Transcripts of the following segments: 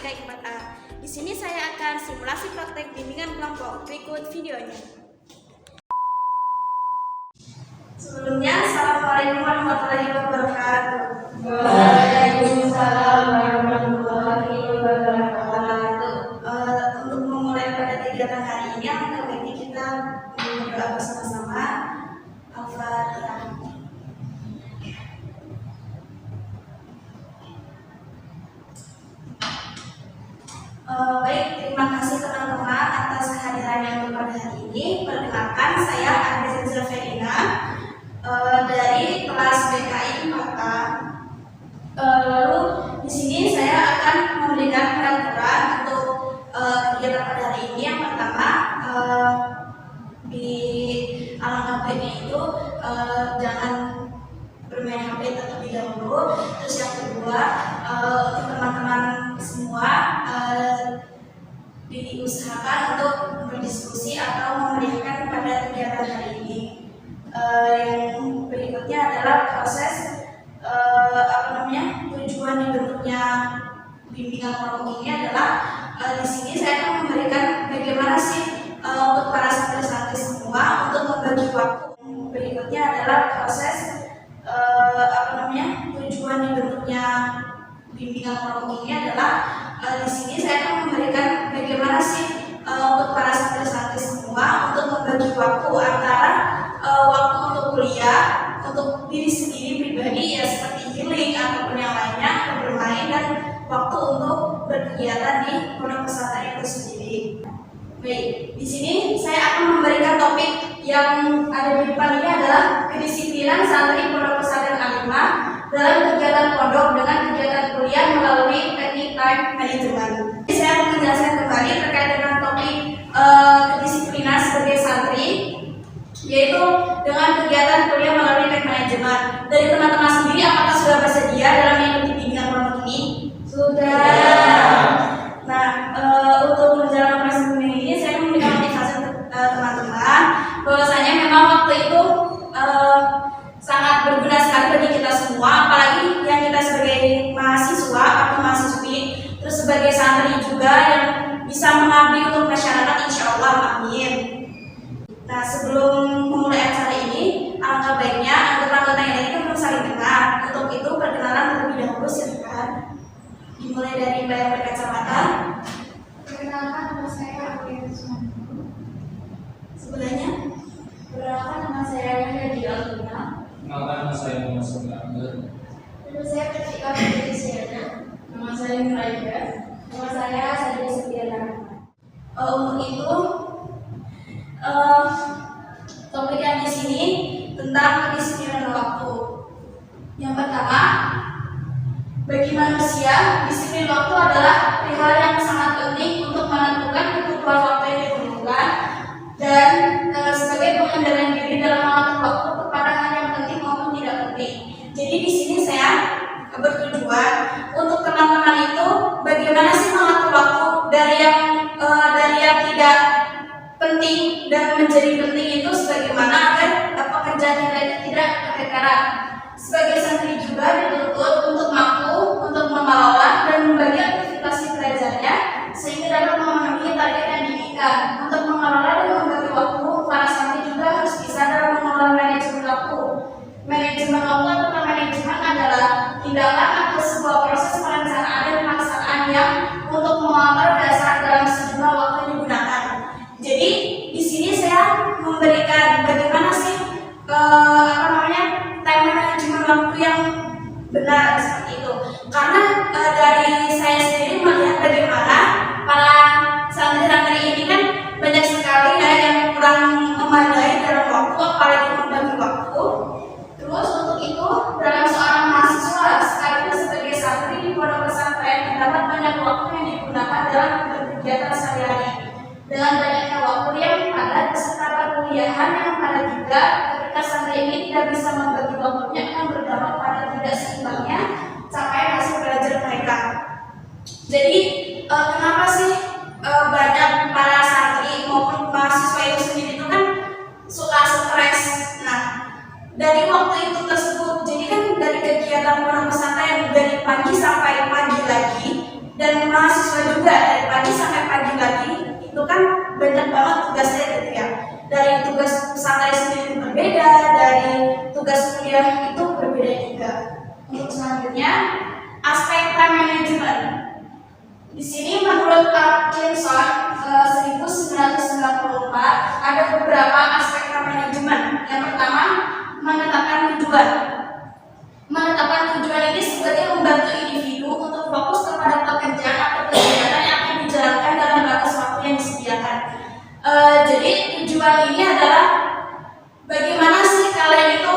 BK 4A. Di sini saya akan simulasi praktek bimbingan kelompok. Berikut videonya. Sebelumnya, Assalamualaikum warahmatullahi wabarakatuh. Waalaikumsalam warahmatullahi wabarakatuh. Untuk memulai pada kegiatan hari ini, alangkah baiknya kita berdoa bersama-sama. Al-Fatihah. Baik, terima kasih teman-teman atas kehadirannya untuk pada hari ini. Perkenalkan, saya Ade Zaferina dari kelas BKI 4A. Lalu di sini saya akan memberikan peraturan untuk kegiatan pada hari ini. Yang pertama, di alangkah baiknya itu jangan bermain HP terlebih dahulu. Terus yang kedua, untuk teman-teman semua diusahakan untuk berdiskusi atau memeriahkan pada kegiatan hari ini. Yang berikutnya adalah proses tujuan dibentuknya bimbingan kelompok ini adalah di sini saya akan memberikan bagaimana sih untuk para santri-santri semua untuk membagi waktu. Berikutnya adalah proses tujuan dibentuknya bimbingan kelompok ini adalah di sini saya akan memberikan bagaimana sih untuk para santri-santri semua untuk membagi waktu antara waktu untuk kuliah, untuk diri sendiri pribadi ya seperti healing ataupun yang lainnya, bermain, dan waktu untuk berkegiatan di pondok pesantren itu sendiri. Baik, di sini saya akan memberikan topik yang ada di depan ini adalah kedisiplinan santri pondok pesantren Alimah dalam kegiatan pondok dengan kegiatan kuliah melalui teknik time management. Saya akan menjelaskan kembali terkait dengan topik kedisiplinan sebagai santri, yaitu dengan kegiatan kuliah melalui teknik manajemen. Dari teman-teman sendiri, apakah sudah bersedia dalam mengikuti bimbingan kelompok ini? Sudah. Nah, untuk menjalankan proses bimbingan ini, saya memberikan motivasi untuk teman-teman bahwasanya memang waktu itu sangat berguna sekali bagi kita semua, apalagi yang kita sebagai mahasiswa atau mahasiswi, terus sebagai santri juga yang bisa mengabdi untuk masyarakat, insya Allah, amin. Nah, sebelum memulai acara ini, alangkah baiknya anggota-anggota yang lain itu belum saling kenal. Untuk itu, perkenalan terlebih dahulu, silakan. Dimulai dari Mbak yang berkacamata. Perkenalkan, nama saya Apriya Sumanto. Sebelahnya. Perkenalkan, nama saya Nadia Alvina. Perkenalkan, nama saya Muhammad Soekarno. Nama saya Ketika Putri Siana. Nama saya Muraida. Nama saya Sadia Setiana. Untuk itu, topik yang di sini tentang kedisiplinan waktu. Yang pertama, bagi manusia, disiplin waktu adalah hal yang sangat penting untuk menentukan kebutuhan waktu yang diperlukan dan sebagai pengendalian diri dalam mengatur waktu kepada hal yang penting maupun tidak penting. Jadi di sini saya bertujuan untuk teman-teman itu bagaimana sih mengatur waktu dari yang tidak penting dan menjadi penting itu sebagaimana agar pekerjaan kita itu tidak keteteran. Sebagai santri juga dituntut untuk mampu untuk mengelola dan membagi aktivitas belajarnya sehingga dapat memenuhi target yang diinginkan. Untuk mengelola dan membagi waktu, para santri juga harus bisa dalam mengelola manajemen waktu. Manajemen waktu atau manajemen adalah tindakan atau sebuah proses perencanaan dan pelaksanaan yang untuk mengatur dasar dalam sejumlah waktu yang digunakan. Jadi di sini saya memberikan bagaimana sih time management waktu yang benar seperti itu. Karena dari saya sendiri melihat bagaimana para santri-santri ini kan banyak sekali ya yang kurang memadai dalam waktu, apalagi membagi waktu. Terus untuk itu dalam seorang mahasiswa sekaligus sebagai santri di pondok pesantren terdapat banyak waktu yang digunakan dalam berkegiatan sehari-hari. Dengan banyaknya waktu yang padat beserta perkuliahan yang padat juga, ketika santri ini tidak bisa membagi waktunya akan berdampak pada tidak seimbangnya capaian hasil belajar mereka. Jadi kenapa sih banyak para santri maupun mahasiswa itu sendiri itu kan suka stres? Nah, dari waktu itu tersebut, jadi kan dari kegiatan pondok pesantren dari pagi sampai pagi lagi, dan mahasiswa banyak banget tugasnya gitu ya. Dari tugas pesantren sendiri itu berbeda, dari tugas kuliah itu berbeda juga. Untuk selanjutnya, aspek time management. Di sini menurut Atkinson 1994 ada beberapa aspek time management. Yang pertama, menetapkan tujuan. Menetapkan tujuan ini sebagai membantu individu untuk fokus kepada pekerjaan atau kegiatan yang akan dijalankan dalam batas waktu yang disediakan. Jadi tujuan ini adalah bagaimana sih kalian itu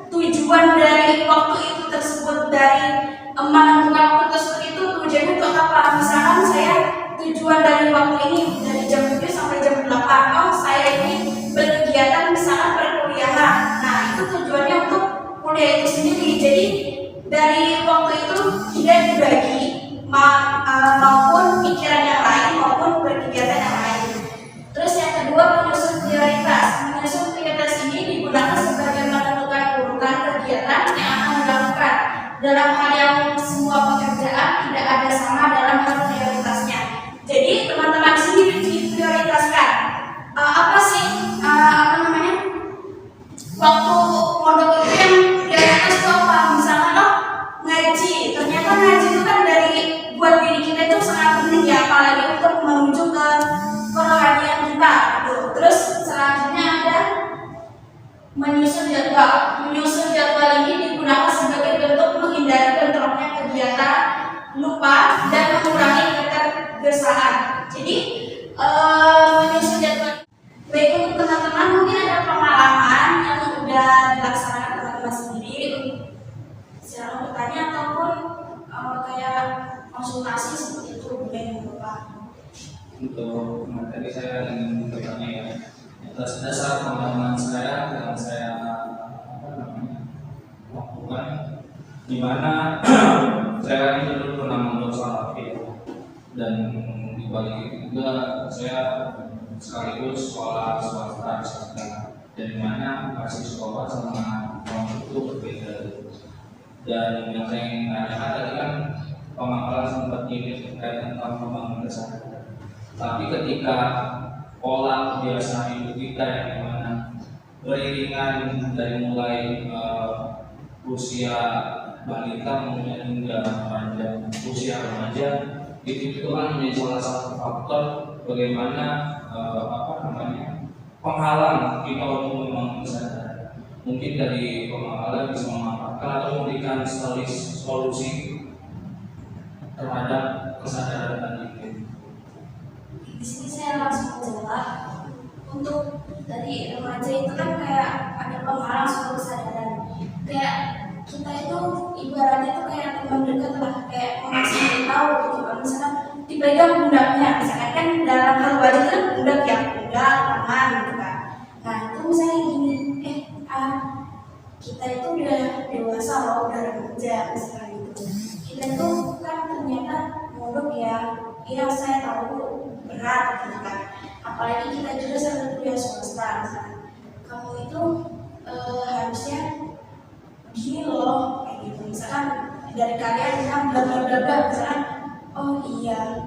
tujuan dari waktu itu tersebut, dari menentukan waktu tersebut itu tujuannya untuk apa? Misalkan saya tujuan dari waktu ini dari jam 7 sampai jam 8, oh saya ini berkegiatan misalkan perkuliahan. Nah itu tujuannya untuk kuliah itu sendiri. Jadi dari waktu itu tidak dibagi maupun pikiran yang lain maupun berkegiatan yang lain. Terus yang kedua, menyusun prioritas. Menyusun prioritas ini digunakan sebagai menentukan urutan kegiatan yang akan dilakukan. Dalam hal yang semua pekerjaan tidak ada sama dalam hal prioritasnya. Jadi teman-teman di sini diprioritaskan. Apa sih waktu pondok itu yang prioritas itu apa? Misalkan ngaji. Ternyata ngaji itu kan dari buat diri kita itu sangat penting ya, apalagi untuk menuju ke kerohanian kita gitu. Terus selanjutnya ada menyusun jadwal. Menyusun jadwal ini digunakan sebagai bentuk menghindari bentroknya kegiatan, lupa, dan mengurangi ketergesaan. Jadi menyusun jadwal. Baik, untuk teman-teman mungkin ada pengalaman yang sudah dilaksanakan teman-teman sendiri secara bertanya ataupun kayak konsultasi seperti itu, boleh lupa. Untuk materi saya ingin bertanya ya, atas dasar pengalaman saya yang saya lakukan, di mana saya ini dulu pernah membuat salafi dan di balik itu juga saya sekaligus sekolah swasta dan di mana masih sekolah sama orang itu berbeda. Dan yang saya ingin tanyakan tadi kan pemaparan sempat ini terkait tentang pembangunan kesadaran. Tapi ketika pola kebiasaan hidup kita yang dimana beriringan dari mulai usia balita kemudian hingga remaja, usia remaja, itu kan menjadi salah satu faktor bagaimana penghalang kita untuk membangun kesadaran. Mungkin dari penghalang bisa memaparkan atau memberikan solusi terhadap kesadaran tadi. Di sini saya langsung menjawab. Untuk dari remaja itu kan kayak ada penghalang suatu kesadaran. Kayak kita itu ibaratnya itu kayak teman dekat lah, kayak mengasih tahu gitu kan. Misalnya dipegang pundaknya, misalkan kan dalam hal wajib kan pundak ya, pundak, tangan gitu kan. Nah itu misalnya gini, kita itu udah dewasa loh, udah remaja misalnya gitu. Kita itu kan ternyata muluk ya, iya saya tahu berat gitu kan. Apalagi kita juga sambil kuliah swasta misalnya. Kamu itu harusnya gini loh, kayak gitu. Misalkan dari kalian bilang bla bla bla bla, misalkan oh iya,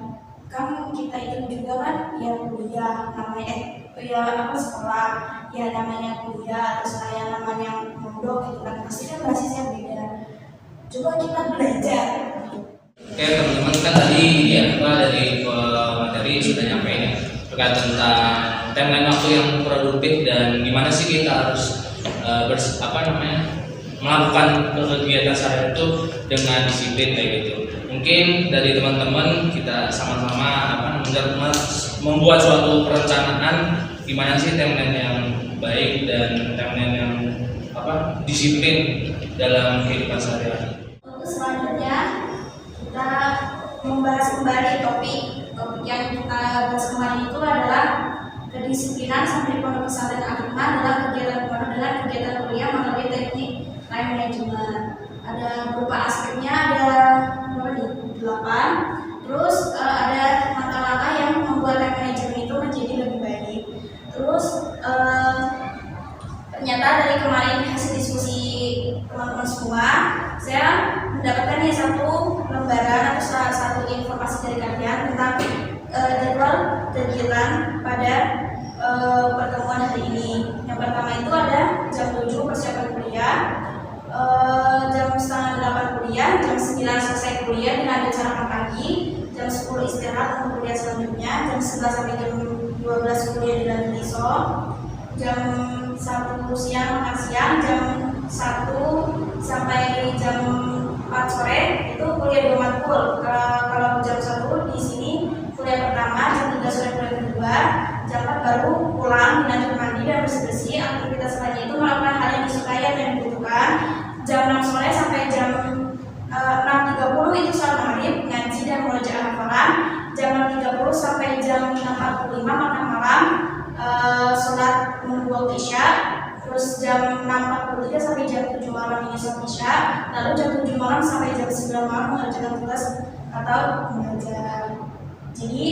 kan kita itu juga kan ya kuliah namanya sekolah, ya namanya kuliah, terus kayak namanya mondok gitu kan, pasti kan basisnya beda. Coba kita belajar. Oke teman-teman, kan tadi ya dari materi sudah nyampein ya terkait tentang timeline waktu yang produktif dan gimana sih kita harus melakukan kegiatan sehari itu dengan disiplin kayak gitu. Mungkin dari teman-teman kita sama-sama membuat suatu perencanaan gimana sih timeline yang baik dan timeline yang disiplin dalam kehidupan sehari-hari. Untuk selanjutnya kita membahas kembali topik yang kita bahas kemarin itu adalah kedisiplinan santri pondok pesantren Al-Hikmah dalam kegiatan pondok dengan kegiatan kuliah melalui teknik time management. Ada beberapa aspeknya, ada 8. Terus ada langkah-langkah yang membuat time management itu menjadi lebih baik. Terus ternyata dari kemarin hasil diskusi teman-teman semua, saya mendapatkan satu lembaran atau satu informasi dari kalian tentang jadwal kegiatan pada pertemuan hari ini. Yang pertama itu ada jam 7 persiapan kuliah, jam setengah 8 kuliah, jam 9 selesai kuliah dengan ada sarapan pagi, jam 10 istirahat untuk kuliah selanjutnya, jam 11 sampai jam 12 kuliah di dalam ISO, jam 1 siang makan siang, jam 1 sampai jam 4 sore itu kuliah 2 matkul. Kalau jam 1 di sini kuliah pertama, jam 3 sore kuliah kedua, jam 4 baru pulang, dilanjut mandi dan bersih-bersih. Aktivitas lainnya itu melakukan hal yang disukai atau yang dibutuhkan. Jam 6 sore sampai jam 6.30 itu sholat maghrib, ngaji dan murojaah hafalan. Jam 6.30 sampai jam 6.45 makan malam, sholat menunggu waktu isya. Terus jam 6.43 sampai jam 7 malam ini sholat isya. Lalu jam 7 malam sampai jam 9 malam mengerjakan tugas atau mengajar. Jadi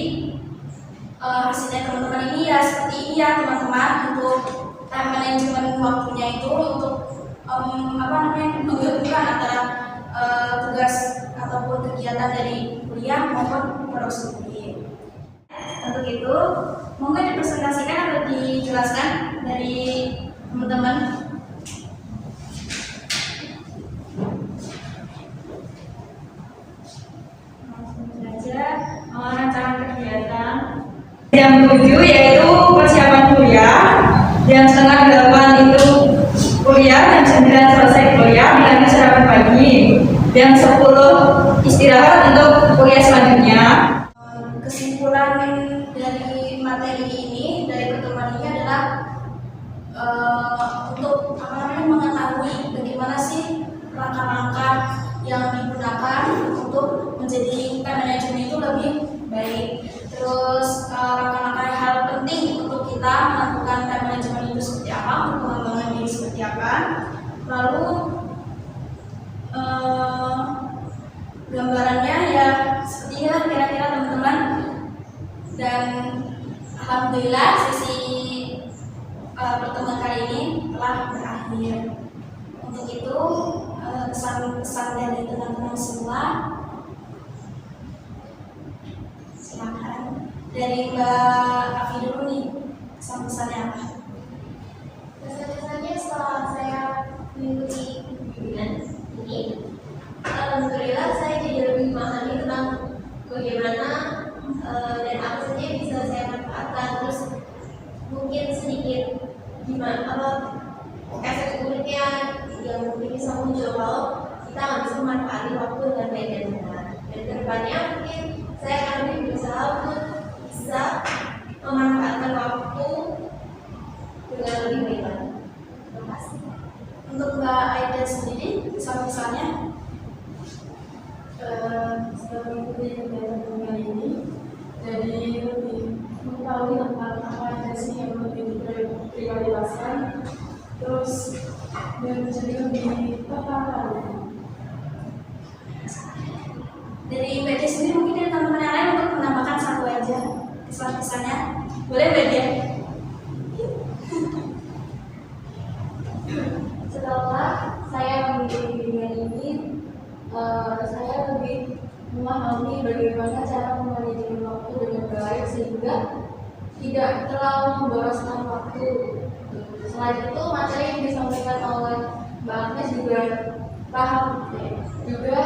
hasilnya teman-teman ini ya seperti ini ya teman-teman. Untuk time management waktunya itu untuk menggabungkan antara tugas ataupun kegiatan dari kuliah maupun produksi studi. Untuk itu mungkin dipresentasikan atau dijelaskan dari teman-teman. Rancangan kegiatan jam 7 yaitu persiapan kuliah, jam setengah 8 itu kuliah, jam 9 selesai kuliah dengan sarapan pagi, jam 10 istirahat untuk kuliah selanjutnya. Kesimpulan dari materi ini, dari pertemuan ini adalah untuk mengetahui bagaimana sih langkah-langkah yang digunakan untuk menjadi time management itu lebih baik. Terus langkah-langkah hal penting untuk kita menentukan time management itu seperti apa, untuk pengembangan diri seperti apa. Lalu gambarannya ya seperti inilah kira-kira teman-teman. Dan alhamdulillah sesi pertemuan kali ini telah berakhir. Untuk itu pesan-pesan dari teman-teman semua, silakan dari Mbak Afi dulu nih, pesan-pesannya apa? Pesan-pesannya setelah saya mengikuti bimbingan ini, alhamdulillah saya jadi lebih memahami tentang bagaimana dan apa saja yang bisa saya manfaatkan. Terus mungkin sedikit gimana efek buruknya yang mungkin bisa muncul kalau kita nggak bisa memanfaatkan waktu dengan baik dan benar. Dan kedepannya mungkin saya akan lebih berusaha untuk bisa memanfaatkan waktu dengan lebih baik lagi. Terima kasih. Untuk Mbak Aida sendiri, pesan-pesannya? Setelah mengikuti kegiatan ini, jadi lebih mengetahui tentang apa aja sih yang lebih diprioritaskan, terus dan menjadi lebih tertata. Dari Mbak Dia sendiri mungkin dari teman-teman yang lain untuk menambahkan satu aja kesan-kesannya. Boleh Mbak Dia? Setelah saya mengikuti bimbingan ini, saya lebih memahami bagaimana cara memanajemen waktu dengan baik sehingga tidak terlalu memboroskan waktu. Selain itu, materi yang disampaikan oleh Mbak Agnes juga paham, juga